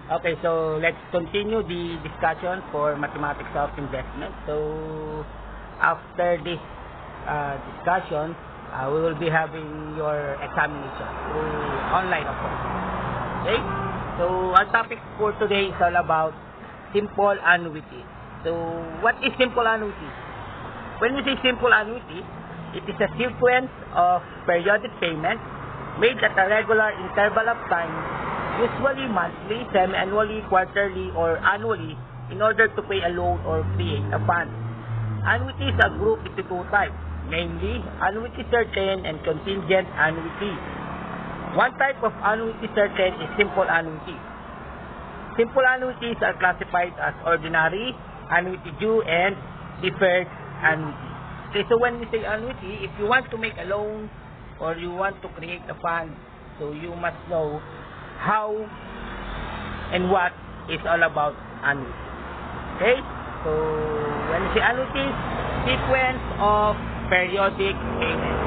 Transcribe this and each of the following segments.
Okay, so let's continue the discussion for mathematics of investment. So after this discussion, we will be having your examination through online, of course. Okay, so our topic for today is all about simple annuities. So what is simple annuity? When we say simple annuity, it is a sequence of periodic payments made at a regular interval of time, usually monthly, semi-annually, quarterly, or annually, in order to pay a loan or create a fund. Annuities are grouped into two types, namely annuity certain and contingent annuity. One type of annuity certain is simple annuities. Simple annuities are classified as ordinary, annuity due, and deferred annuity. Okay, so when we say annuity, if you want to make a loan or you want to create a fund, so you must know how and what is all about annuity. Okay, so when we say annuities, sequence of periodic payments.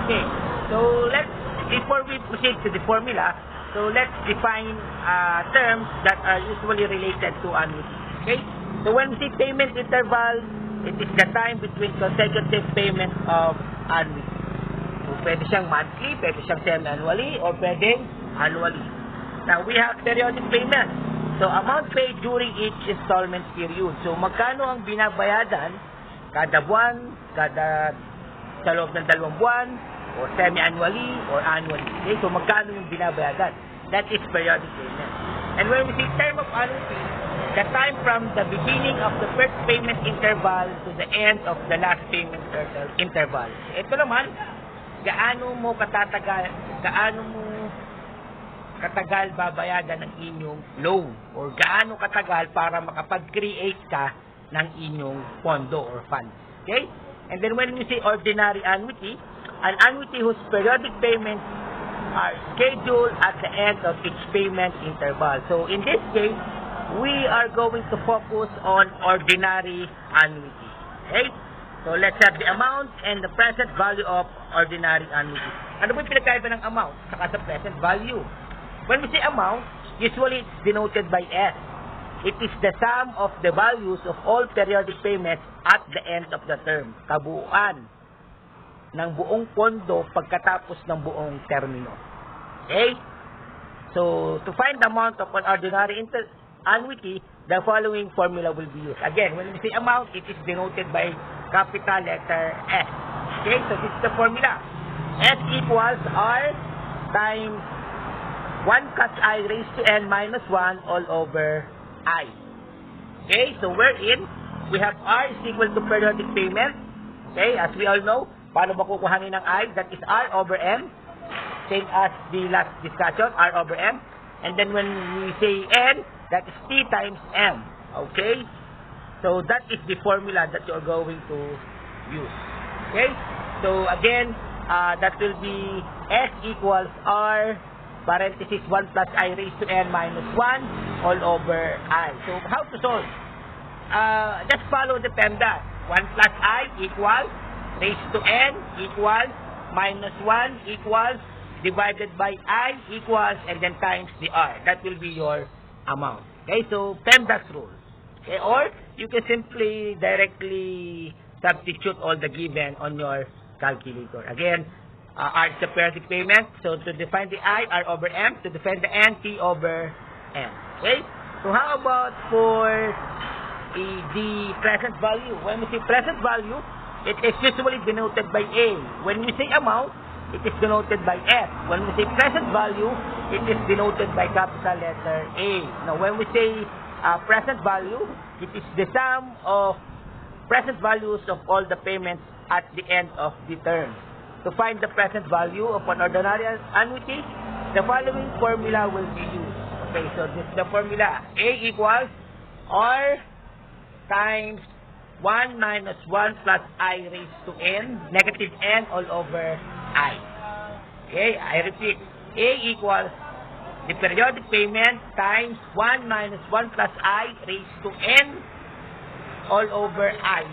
Okay, so before we proceed to the formula, so let's define terms that are usually related to annuity. Okay, so when we say payment interval, it is the time between consecutive payments of annuity. So pwede siyang monthly, pwede siyang semi-annually, or pwedeng annually. Now we have periodic payment. So amount paid during each installment period. So magkano ang binabayadan kada buwan, sa loob ng 2 buwan, or semi-annually, or annually. Okay? So magkano yung binabayadan? That is periodic payment. And when we say term of annuity, the time from the beginning of the first payment interval to the end of the last payment interval. Ito naman, gaano mo katagal babayadan ng inyong loan, or gaano katagal para makapag-create ka ng inyong pondo or fund. Okay? And then when we say ordinary annuity, an annuity whose periodic payments are scheduled at the end of each payment interval. So in this case, we are going to focus on ordinary annuity. Okay? So let's have the amount and the present value of ordinary annuity. Ano ba yung pinagkaiba ng amount saka sa present value? When we say amount, usually it's denoted by S. It is the sum of the values of all periodic payments at the end of the term. Kabuuan ng buong pondo pagkatapos ng buong termino. Okay? So, to find the amount of an ordinary annuity, the following formula will be used. Again, when we say amount, it is denoted by capital letter S. Okay? So, this is the formula. S equals R times 1 plus I raised to N minus 1 all over I. Okay? So, wherein we have R is equal to periodic payment. Okay? As we all know, paano ba kukuhanin ng I? That is R over M. Same as the last discussion, R over M. And then when we say N, that is T times M. Okay? So that is the formula that you are going to use. Okay? So again, that will be S equals R, parenthesis 1 plus I raised to N minus 1 all over I. So how to solve? Just follow the PEMDAS. 1 plus I equals raised to N equals minus 1 equals divided by I equals and then times the R. That will be your amount. Okay, so PEMDAS rule. Okay, or you can simply directly substitute all the given on your calculator. Again, R is the periodic payment. So to define the I, R over M. To define the N, T over M. Okay, so how about for the present value? When we say present value, it is usually denoted by A. When we say amount, it is denoted by F. When we say present value, it is denoted by capital letter A. Now, when we say present value, it is the sum of present values of all the payments at the end of the term. To find the present value of an ordinary annuity, the following formula will be used. Okay, so this is the formula. A equals R times 1 minus 1 plus I raised to N, negative N all over I. Okay, I repeat. A equals the periodic payment times 1 minus 1 plus I raised to N all over I.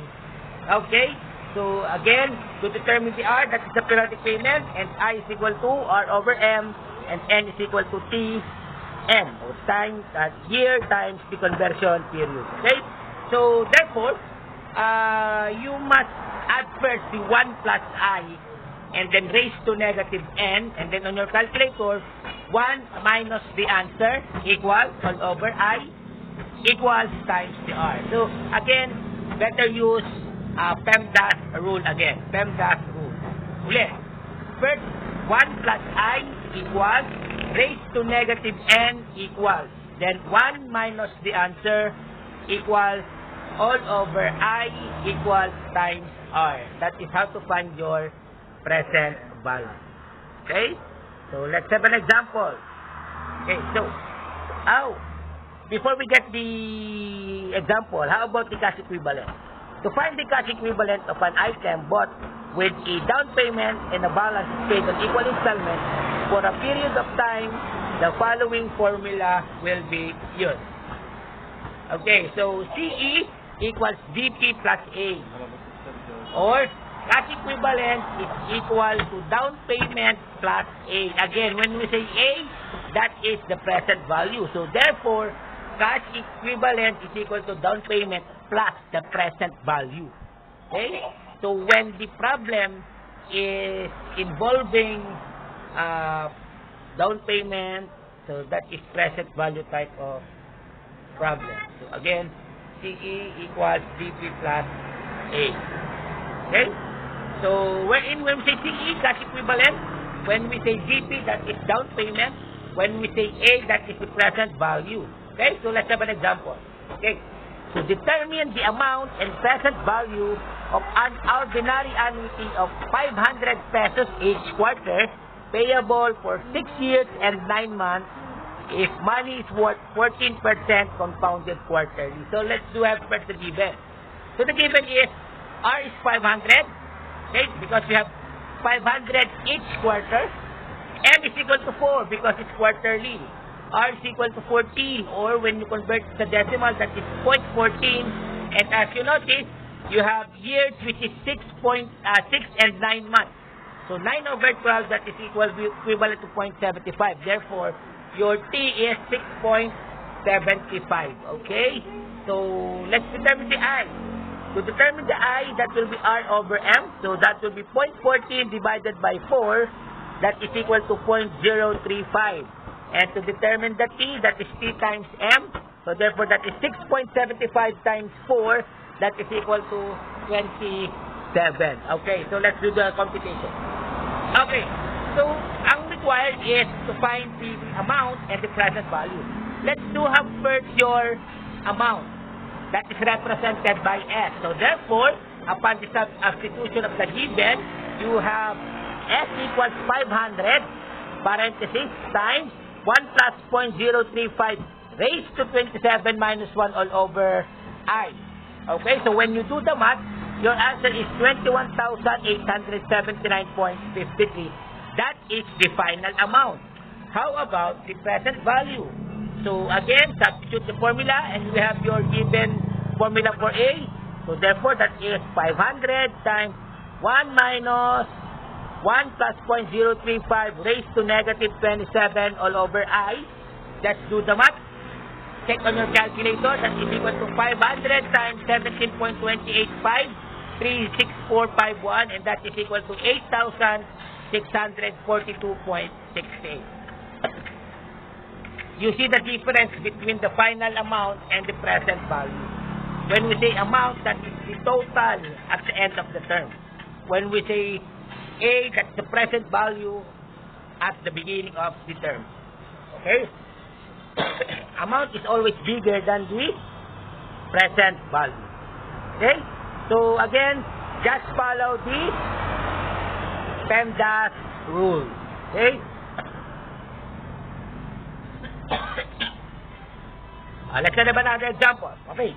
Okay, so again, to determine the R, that is the periodic payment, and I is equal to R over M, and N is equal to T N, or time, year times the conversion period. Okay? So, therefore, you must add first the 1 plus I, and then raise to negative N, and then on your calculator, 1 minus the answer equals all over I equals times the R. So, again, better use PEMDAS rule again. PEMDAS rule. Ulit. First, 1 plus I equals raised to negative N equals. Then 1 minus the answer equals all over I equals times R. That is how to find your present value. Okay? So, let's have an example. Okay, so, before we get the example, how about the cash equivalent? To find the cash equivalent of an item bought with a down payment and a balance paid on equal installments for a period of time, the following formula will be used. Okay, so CE equals GP plus A. Or cash equivalent is equal to down payment plus A. Again, when we say A, that is the present value. So therefore, cash equivalent is equal to down payment plus the present value. Okay? So when the problem is involving down payment, so that is present value type of problem. So again, CE equals GP plus A. Okay? So when we say CE, cash equivalent, when we say GP, that is down payment. When we say A, that is the present value. Okay? So let's have an example. Okay? To determine the amount and present value of an ordinary annuity of 500 pesos each quarter, payable for 6 years and 9 months, if money is worth 14% compounded quarterly. So let's do have first the given. So the given is R is 500, okay, because we have 500 each quarter. M is equal to 4 because it's quarterly. R is equal to 14, or when you convert the decimal, that is 0.14. And as you notice, you have years which is 6 and 9 months. So 9 over 12, that is equivalent to 0.75. Therefore, your T is 6.75. Okay? So let's determine the I. To determine the I, that will be R over M. So that will be 0.14 divided by 4. That is equal to 0.035. And to determine the T, that is T times M. So therefore, that is 6.75 times 4. That is equal to 27. Okay, so let's do the computation. Okay, so ang required is to find the amount and the present value. Let's do have first your amount. That is represented by S. So therefore, upon the substitution of the given, you have S equals 500, parenthesis, times 1 plus 0.035 raised to 27 minus 1 all over I. Okay, so when you do the math, your answer is 21,879.53. That is the final amount. How about the present value? So again, substitute the formula and we have your given formula for A. So therefore, that is 500 times 1 minus 1 plus 0.035 raised to negative 27 all over I. Let's do the math. Check on your calculator. That is equal to 500 times 17.285, 36451, and that is equal to 8,642.68. You see the difference between the final amount and the present value. When we say amount, that is the total at the end of the term. When we say A, that's the present value at the beginning of the term. Okay? Amount is always bigger than the present value. Okay? So again, just follow the PEMDAS rule. Okay? Let's have another example. Okay.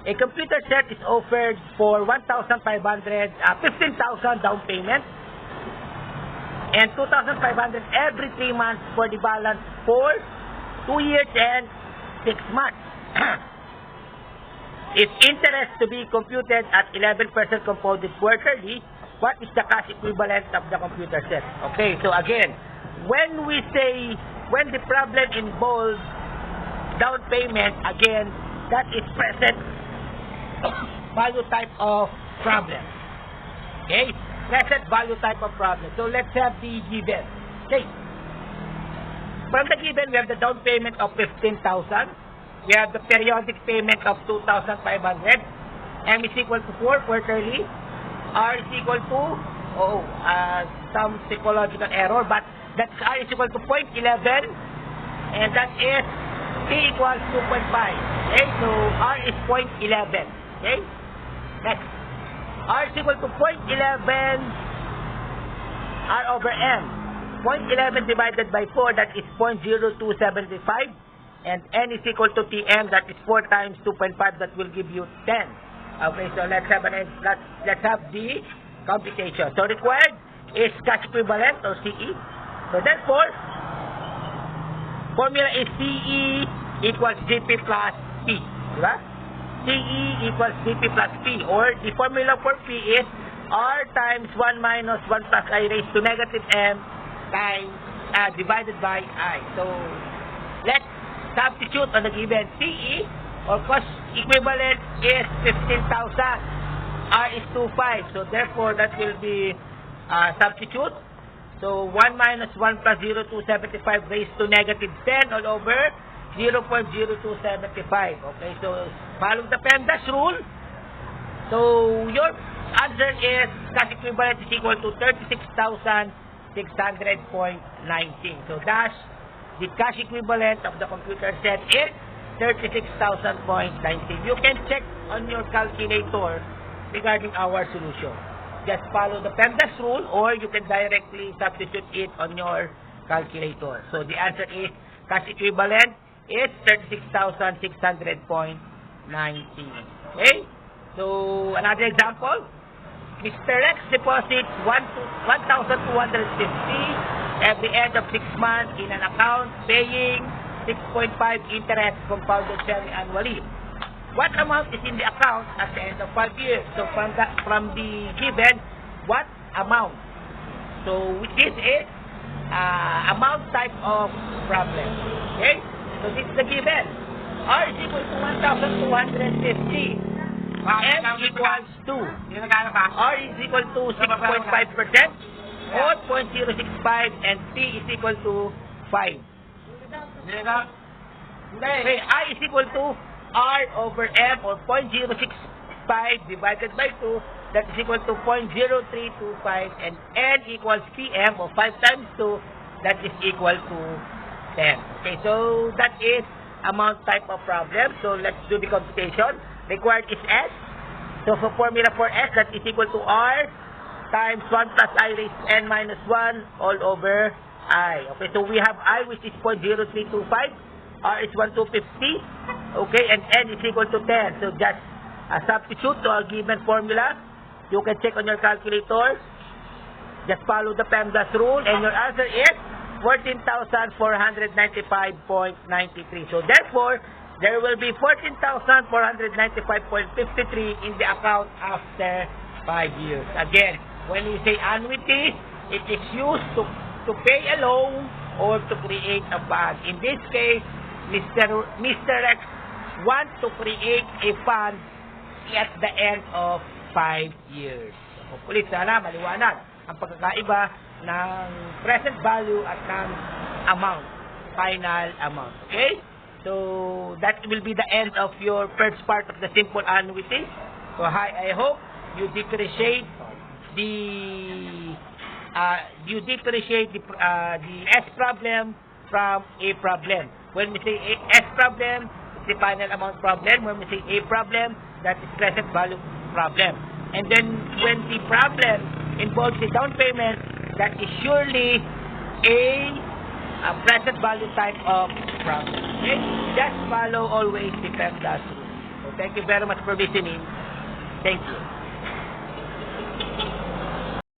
A computer set is offered for 15,000 down payment and 2,500 every 3 months for the balance for 2 years and 6 months. If interest to be computed at 11% compounded quarterly, what is the cash equivalent of the computer set? Okay, so again, when we say when the problem involves down payment, again, that is present value type of problem. Okay? Present value type of problem. So let's have the given. Okay. From the given, we have the down payment of 15,000. We have the periodic payment of 2,500. M is equal to 4 quarterly. R is equal to, some psychological error, but that's R is equal to 0.11. And that is T equals 2.5. Okay, so R is 0.11. Okay? Next. R is equal to 0.11 R over M. 0.11 divided by 4, that is 0.0275. And N is equal to Tm, that is 4 times 2.5, that will give you 10. Okay, so let's have the computation. So required is cash equivalent or CE. So therefore, formula is CE equals GP plus P. Diba? CE equals GP plus P. Or the formula for P is R times 1 minus 1 plus I raised to negative M times divided by I. So let's substitute on the given CE or cost equivalent is 15,000. R is 25. So therefore that will be substitute. So 1 minus 1 plus 0.275 raised to negative 10 all over 0.0275. Okay, so follow the PEMDAS rule. So your answer is cash equivalent is equal to 36,600.19. So dash the cash equivalent of the computer said is 36,000.19. You can check on your calculator regarding our solution. Just follow the PEMDAS rule or you can directly substitute it on your calculator. So the answer is cash equivalent is 36,600.19. Okay? So another example. Mr. X deposits 1,250 every end of 6 months in an account paying 6.5 interest compounded semi-annually. What amount is in the account at the end of 5 years? So from the given, what amount? So which is a amount type of problem. Okay? So this is the given. R is equal to 1,250. M equals 2. R is equal to 6.5%. Or 0.065 and T is equal to 5. Okay, I is equal to R over M or 0.065 divided by 2, that is equal to 0.0325, and N equals PM or 5 times 2, that is equal to 10. Okay, so that is amount type of problem. So let's do the computation. Required is S. So for formula for S, that is equal to R times 1 plus I raised to N minus 1 all over I. Okay, so we have I which is 0.0325, R is 1,250, okay, and N is equal to 10. So just substitute to our given formula. You can check on your calculator. Just follow the PEMDAS rule and your answer is 14,495.93. So therefore, there will be 14,495.53 in the account after 5 years. Again, when you say annuities, it is used to pay a loan or to create a fund. In this case, Mr. X wants to create a fund at the end of 5 years. Hopefully, sana maliwanag ang pagkakaiba ng present value at ng amount, final amount. Okay? So, that will be the end of your first part of the simple annuity. So, I hope you differentiate the S problem from A problem. When we say S problem, it's the final amount problem. When we say A problem, that is present value problem. And then when the problem involves the down payment, that is surely a present value type of problem. Okay? Just follow always the PEMDAS rule. So thank you very much for listening. Thank you.